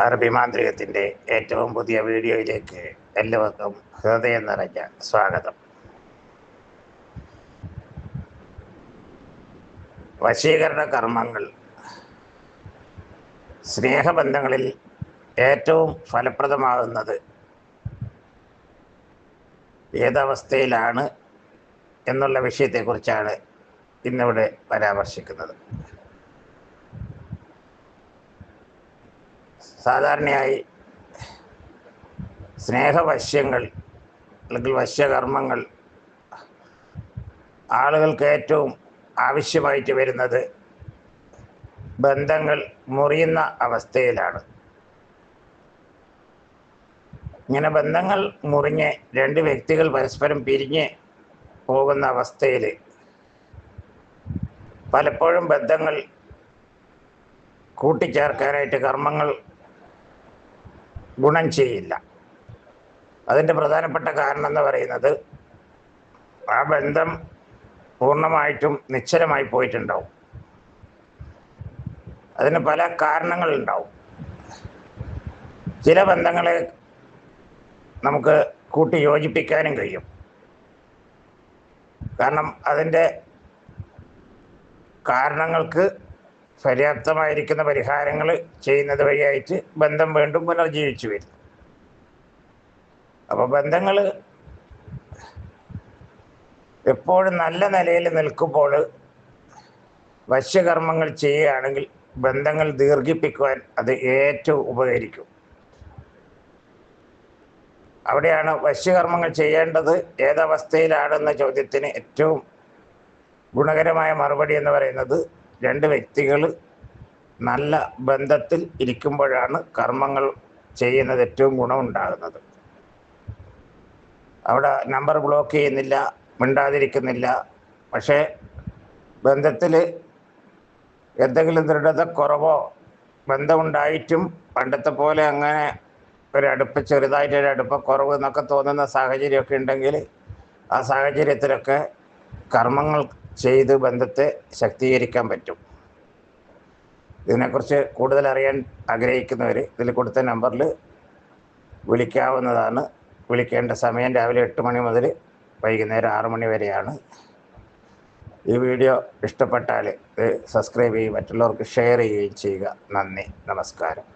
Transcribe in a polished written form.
അറബി മാന്ത്രികത്തിൻ്റെ ഏറ്റവും പുതിയ വീഡിയോയിലേക്ക് എല്ലാവർക്കും ഹൃദയം നിറഞ്ഞ സ്വാഗതം. വശീകരണ കർമ്മങ്ങൾ സ്നേഹബന്ധങ്ങളിൽ ഏറ്റവും ഫലപ്രദമാകുന്നത് ഏതവസ്ഥയിലാണ് എന്നുള്ള വിഷയത്തെക്കുറിച്ചാണ് ഇന്നിവിടെ പരാമർശിക്കുന്നത്. സാധാരണയായി സ്നേഹവശ്യങ്ങൾ അല്ലെങ്കിൽ വശ്യകർമ്മങ്ങൾ ആളുകൾക്ക് ഏറ്റവും ആവശ്യമായിട്ട് വരുന്നത് ബന്ധങ്ങൾ മുറിയുന്ന അവസ്ഥയിലാണ്. ഇങ്ങനെ ബന്ധങ്ങൾ മുറിഞ്ഞ് രണ്ട് വ്യക്തികൾ പരസ്പരം പിരിഞ്ഞ് പോകുന്ന അവസ്ഥയിൽ പലപ്പോഴും ബന്ധങ്ങൾ കൂട്ടിച്ചേർക്കാനായിട്ട് കർമ്മങ്ങൾ ഗുണം ചെയ്യില്ല. അതിൻ്റെ പ്രധാനപ്പെട്ട കാരണം എന്ന് പറയുന്നത് ആ ബന്ധം പൂർണ്ണമായിട്ടും നിശ്ചലമായി പോയിട്ടുണ്ടാവും. അതിന് പല കാരണങ്ങളുണ്ടാവും. ചില ബന്ധങ്ങളെ നമുക്ക് കൂട്ടി യോജിപ്പിക്കാനും കഴിയും. കാരണം അതിൻ്റെ കാരണങ്ങൾക്ക് പര്യാപ്തമായിരിക്കുന്ന പരിഹാരങ്ങൾ ചെയ്യുന്നത് വഴിയായിട്ട് ബന്ധം വീണ്ടും പുനർജീവിച്ചു വരും. അപ്പോൾ ബന്ധങ്ങൾ എപ്പോഴും നല്ല നിലയിൽ നിൽക്കുമ്പോൾ വശ്യകർമ്മങ്ങൾ ചെയ്യുകയാണെങ്കിൽ ബന്ധങ്ങൾ ദീർഘിപ്പിക്കുവാൻ അത് ഏറ്റവും ഉപകരിക്കും. അവിടെയാണ് വശ്യകർമ്മങ്ങൾ ചെയ്യേണ്ടത് ഏതവസ്ഥയിലാണെന്ന ചോദ്യത്തിന് ഏറ്റവും ഗുണകരമായ മറുപടി എന്ന് പറയുന്നത് രണ്ട് വ്യക്തികൾ നല്ല ബന്ധത്തിൽ ഇരിക്കുമ്പോഴാണ് കർമ്മങ്ങൾ ചെയ്യുന്നത് ഏറ്റവും ഗുണമുണ്ടാകുന്നത്. അവിടെ നമ്പർ ബ്ലോക്ക് ചെയ്യുന്നില്ല, മിണ്ടാതിരിക്കുന്നില്ല. പക്ഷേ ബന്ധത്തിൽ എന്തെങ്കിലും ദൃഢതക്കുറവോ ബന്ധമുണ്ടായിട്ടും പണ്ടത്തെ പോലെ അങ്ങനെ ചെറുതായിട്ടൊരു അടുപ്പക്കുറവ് എന്നൊക്കെ തോന്നുന്ന സാഹചര്യമൊക്കെ ഉണ്ടെങ്കിൽ ആ സാഹചര്യത്തിലൊക്കെ കർമ്മങ്ങൾ ചെയ്ത് ബന്ധത്തെ ശക്തീകരിക്കാൻ പറ്റും. ഇതിനെക്കുറിച്ച് കൂടുതൽ അറിയാൻ ആഗ്രഹിക്കുന്നവർ ഇതിൽ കൊടുത്ത നമ്പറിൽ വിളിക്കാവുന്നതാണ്. വിളിക്കേണ്ട സമയം രാവിലെ 8 മണി മുതൽ വൈകുന്നേരം 6 മണി വരെയാണ്. ഈ വീഡിയോ ഇഷ്ടപ്പെട്ടാൽ ഇത് സബ്സ്ക്രൈബ് ചെയ്യുകയും മറ്റുള്ളവർക്ക് ഷെയർ ചെയ്യുകയും ചെയ്യുക. നന്ദി, നമസ്കാരം.